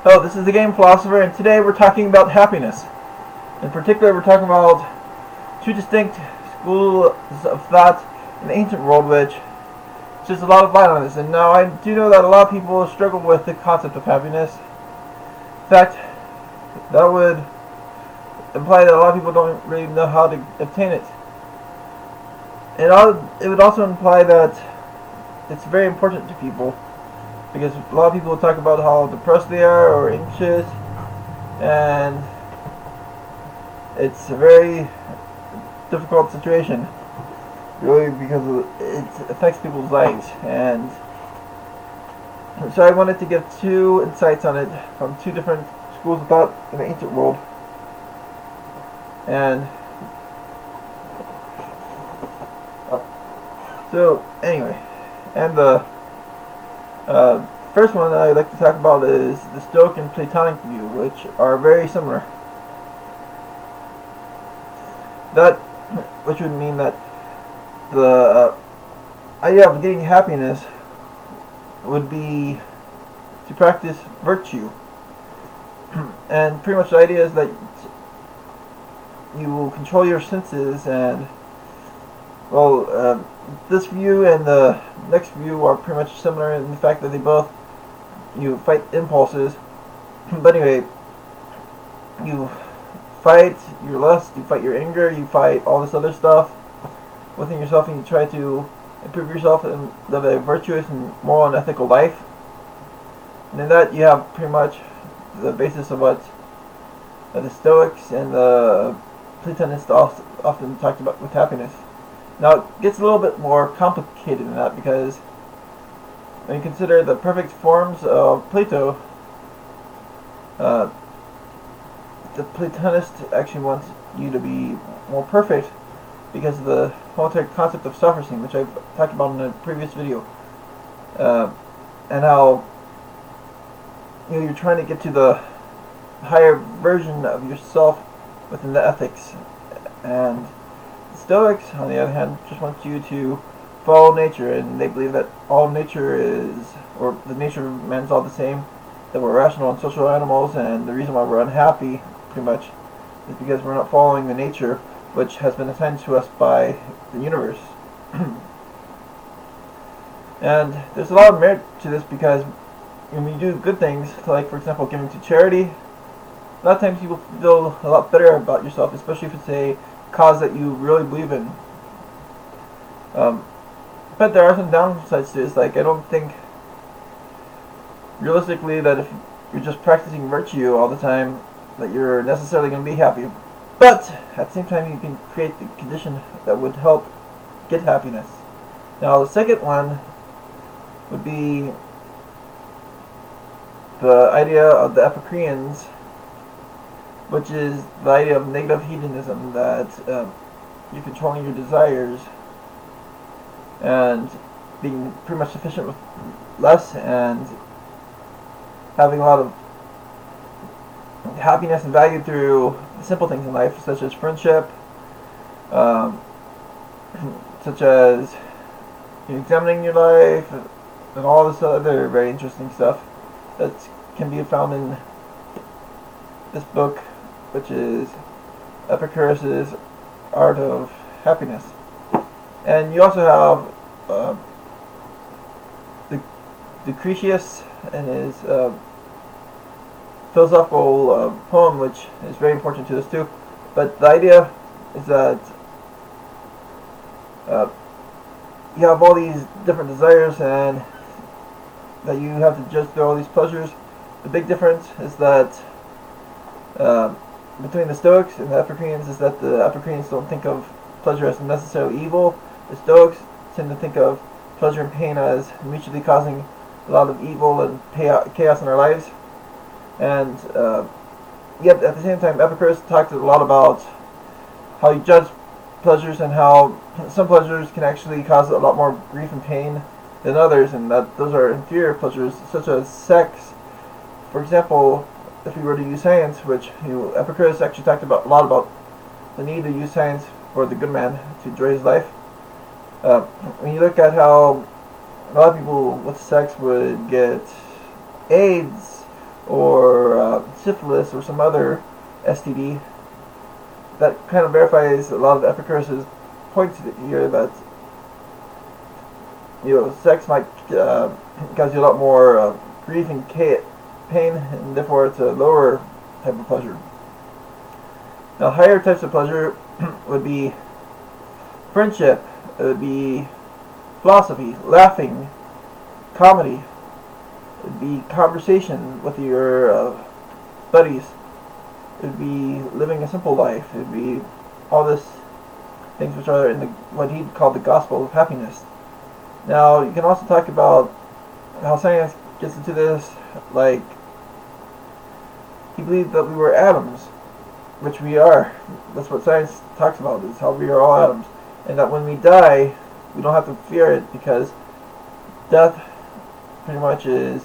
Hello, this is the game Philosopher, and today we're talking about happiness. In particular, we're talking about two distinct schools of thought in the ancient world, which sheds a lot of light on this. And now I do know that a lot of people struggle with the concept of happiness. In fact, that would imply that a lot of people don't really know how to obtain it. And it would also imply that it's very important to people, because a lot of people talk about how depressed they are or anxious, and it's a very difficult situation, really, because it affects people's lives. And so I wanted to give two insights on it from two different schools of thought in the ancient world. And so anyway, and the first one that I'd like to talk about is the Stoic and Platonic view, which are very similar. Which would mean that the idea of getting happiness would be to practice virtue. And pretty much the idea is that you will control your senses, and this view and the next view are pretty much similar in the fact that they both fight impulses. But anyway, you fight your lust, you fight your anger, you fight all this other stuff within yourself, and you try to improve yourself and live a virtuous and moral and ethical life. And in that, you have pretty much the basis of what the Stoics and the Platonists often talked about with happiness. Now, it gets a little bit more complicated than that, because when you consider the perfect forms of Plato, the Platonist actually wants you to be more perfect because of the whole entire concept of Socrates, which I've talked about in a previous video, and how you're trying to get to the higher version of yourself within the ethics. And Stoics, on the other hand, just want you to follow nature, and they believe that all nature or the nature of man is all the same, that we're rational and social animals, and the reason why we're unhappy, pretty much, is because we're not following the nature which has been assigned to us by the universe. And there's a lot of merit to this, because when you do good things, like for example giving to charity, a lot of times you will feel a lot better about yourself, especially if it's a cause that you really believe in. But there are some downsides to this. Like, I don't think realistically that if you're just practicing virtue all the time that you're necessarily going to be happy. But at the same time, you can create the condition that would help get happiness. Now, the second one would be the idea of the Epicureans, which is the idea of negative hedonism, that you're controlling your desires and being pretty much sufficient with less, and having a lot of happiness and value through simple things in life, such as friendship, such as examining your life, and all this other very interesting stuff that can be found in this book, which is Epicurus' Art of Happiness. And you also have Lucretius and his philosophical poem, which is very important to us too. But the idea is that you have all these different desires, and that you have to judge through all these pleasures. The big difference is that between the Stoics and the Epicureans is that the Epicureans don't think of pleasure as necessarily evil. The Stoics tend to think of pleasure and pain as mutually causing a lot of evil and chaos in our lives. And yet at the same time, Epicurus talked a lot about how you judge pleasures, and how some pleasures can actually cause a lot more grief and pain than others, and that those are inferior pleasures, such as sex. For example, if we were to use science, which Epicurus actually talked a lot about the need to use science for the good man to enjoy his life. When you look at how a lot of people with sex would get AIDS or syphilis or some other STD. That kind of verifies a lot of Epicurus' points here that sex might cause you a lot more grief and pain, and therefore it's a lower type of pleasure. Now, higher types of pleasure would be friendship, it would be philosophy, laughing, comedy, it would be conversation with your buddies, it would be living a simple life, it would be all this things which are in what he'd call the gospel of happiness. Now, you can also talk about how science gets into this, like he believed that we were atoms, which we are. That's what science talks about, is how we are all atoms. And that when we die, we don't have to fear it, because death pretty much is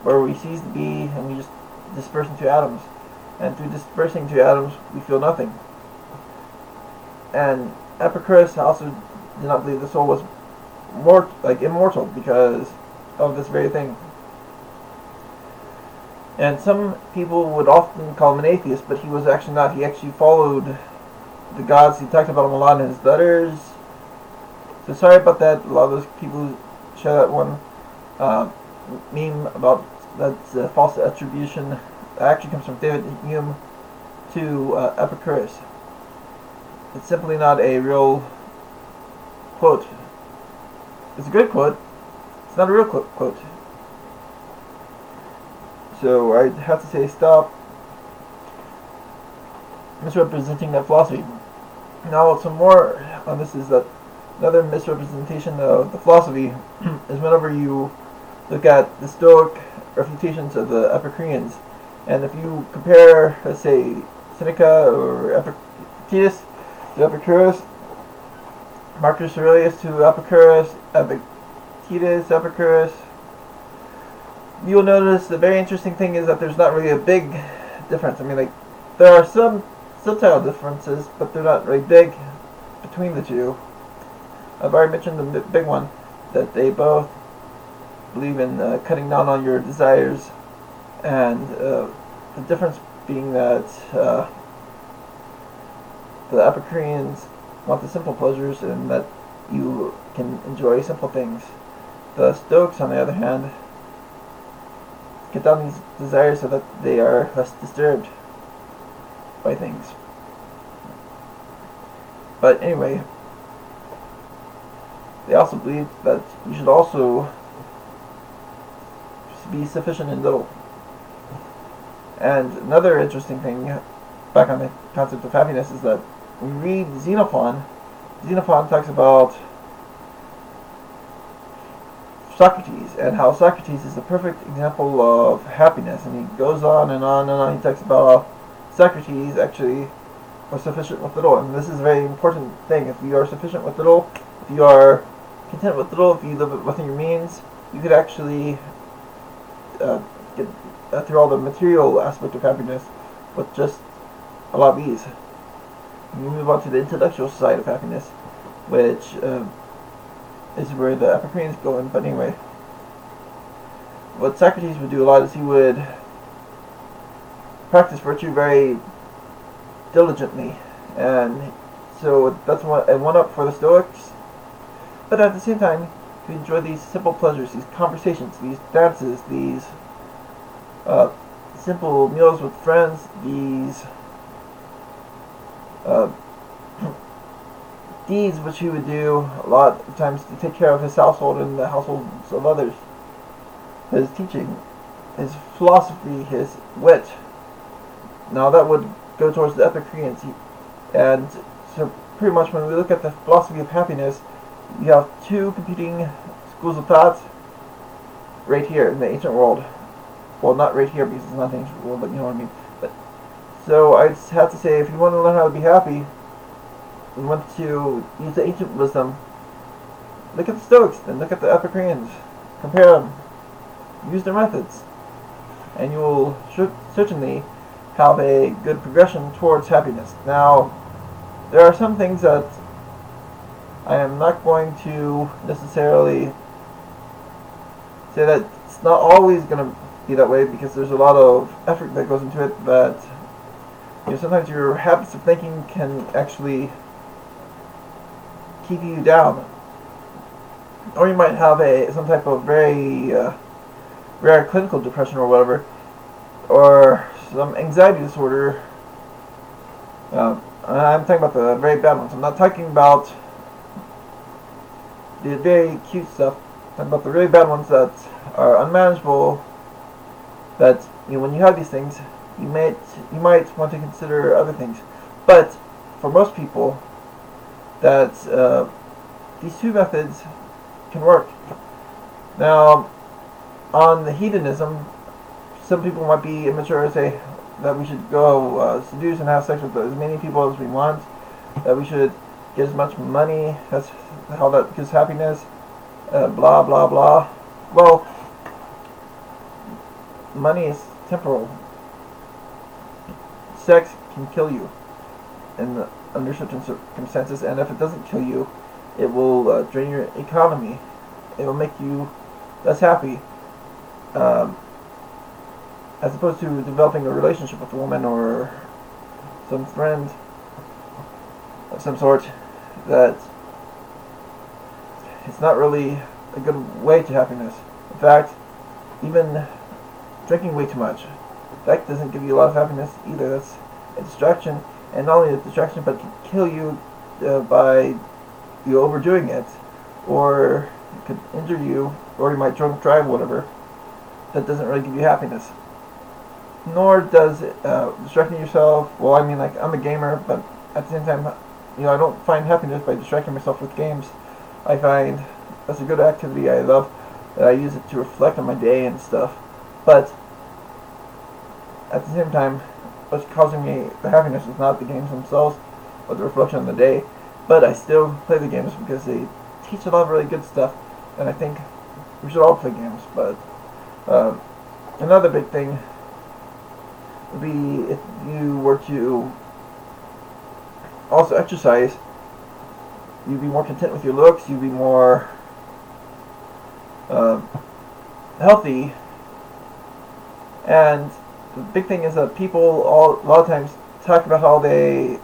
where we cease to be and we just disperse into atoms. And through dispersing into atoms, we feel nothing. And Epicurus also did not believe the soul was immortal because of this very thing. And some people would often call him an atheist, but he was actually not. He actually followed the gods. He talked about them a lot in his letters. So sorry about that. A lot of those people who share that one meme about that false attribution that actually comes from David Hume to Epicurus. It's simply not a real quote. It's a good quote. It's not a real quote. So I have to say, stop misrepresenting that philosophy. Now, some more on this is that another misrepresentation of the philosophy is whenever you look at the Stoic refutations of the Epicureans, and if you compare, let's say, Seneca or Epictetus to Epicurus, Marcus Aurelius to Epicurus, Epictetus, Epicurus, you'll notice the very interesting thing is that there's not really a big difference. I mean, like, there are some subtle differences, but they're not really big between the two. I've already mentioned the big one, that they both believe in cutting down on your desires, and the difference being that the Epicureans want the simple pleasures and that you can enjoy simple things. The Stoics, on the other hand, get down these desires so that they are less disturbed by things. But anyway, they also believe that you should also be sufficient in little. And another interesting thing, back on the concept of happiness, is that we read Xenophon. Xenophon talks about Socrates, and how Socrates is the perfect example of happiness, and he goes on and on and on. He talks about how Socrates actually was sufficient with little, and this is a very important thing. If you are sufficient with little, if you are content with little, if you live within your means, you could actually get through all the material aspect of happiness with just a lot of ease. And you move on to the intellectual side of happiness, which is where the Epicureans go in. But anyway, what Socrates would do a lot is he would practice virtue very diligently, and so that's one up for the Stoics. But at the same time, he enjoyed these simple pleasures, these conversations, these dances, these simple meals with friends, these deeds which he would do a lot of times to take care of his household and the households of others. His teaching, his philosophy, his wit. Now that would go towards the Epicureans. And so pretty much when we look at the philosophy of happiness, you have two competing schools of thought right here in the ancient world. Well, not right here because it's not the ancient world, but you know what I mean. But so I just have to say, if you want to learn how to be happy, we want to use the ancient wisdom. Look at the Stoics, then look at the Epicureans. Compare them. Use their methods. And you will certainly have a good progression towards happiness. Now, there are some things that I am not going to necessarily say that it's not always going to be that way because there's a lot of effort that goes into it that sometimes your habits of thinking can actually keep you down. Or you might have some type of very rare clinical depression or whatever, or some anxiety disorder. I'm talking about the very bad ones. I'm not talking about the very cute stuff. I'm talking about the really bad ones that are unmanageable. That when you have these things, you might want to consider other things. But for most people, that these two methods can work. Now, on the hedonism, some people might be immature and say that we should go seduce and have sex with as many people as we want, that we should get as much money, that's how that gives happiness, blah blah blah. Well, money is temporal. Sex can kill you under certain circumstances, and if it doesn't kill you, it will drain your economy. It will make you less happy, as opposed to developing a relationship with a woman or some friend of some sort. That it's not really a good way to happiness. In fact, even drinking way too much, that doesn't give you a lot of happiness either. That's a distraction, and not only a distraction, but it can kill you by you overdoing it, or it could injure you, or you might drunk drive, whatever. That doesn't really give you happiness. Nor does distracting yourself. Well, I mean, like, I'm a gamer, but at the same time, I don't find happiness by distracting myself with games. I find that's a good activity I love, that I use it to reflect on my day and stuff. But at the same time, what's causing me the happiness is not the games themselves, but the reflection on the day. But I still play the games because they teach a lot of really good stuff, and I think we should all play games. But another big thing would be if you were to also exercise, you'd be more content with your looks, you'd be more healthy. And the big thing is that people a lot of times talk about how they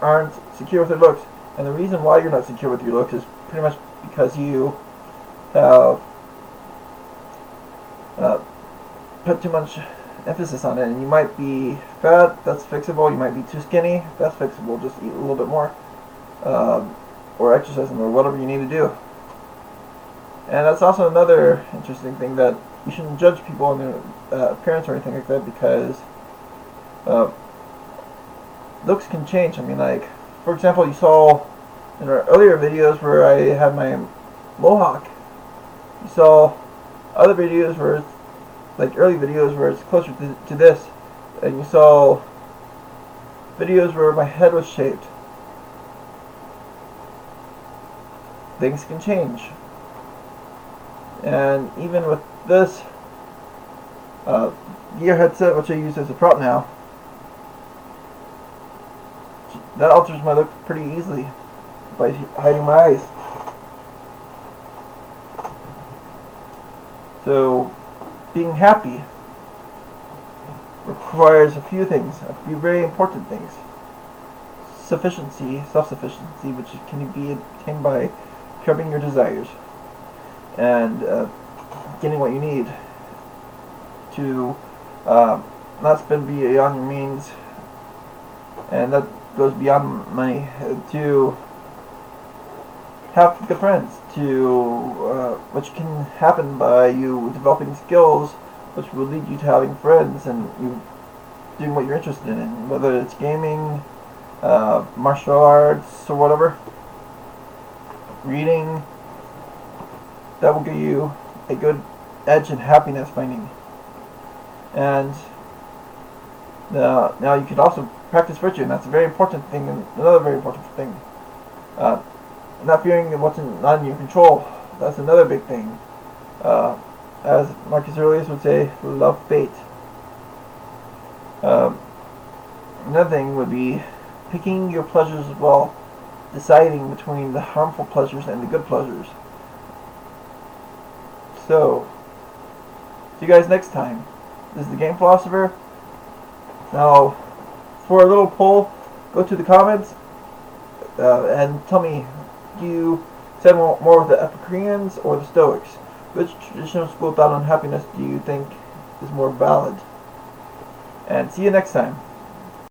aren't secure with their looks, and the reason why you're not secure with your looks is pretty much because you have put too much emphasis on it. And you might be fat, that's fixable. You might be too skinny, that's fixable. Just eat a little bit more, or exercise more, whatever you need to do. And that's also another interesting thing, that you shouldn't judge people on their appearance or anything like that, because looks can change. I mean, like, for example, you saw in our earlier videos where I had my mohawk. You saw other videos where it's, like early videos where it's closer to this, and you saw videos where my head was shaped. Things can change. And even with this gear headset, which I use as a prop now, that alters my look pretty easily by hiding my eyes. So being happy requires a few things, a few very important things. Sufficiency, self-sufficiency, which can be attained by curbing your desires and getting what you need, to not spend beyond your means, and that goes beyond money, to have good friends, to which can happen by you developing skills which will lead you to having friends and you doing what you're interested in, whether it's gaming, martial arts, or whatever, reading. That will give you a good edge in happiness finding. And now you can also practice virtue, and that's a very important thing, and another very important thing. Not fearing what's not in your control, that's another big thing. As Marcus Aurelius would say, love fate. Another thing would be picking your pleasures as well, deciding between the harmful pleasures and the good pleasures. So See you guys next time. This is the Game Philosopher. Now, for a little poll, go to the comments and tell me, do you side more with the Epicureans or the Stoics? Which traditional school thought on happiness do you think is more valid? And see you next time.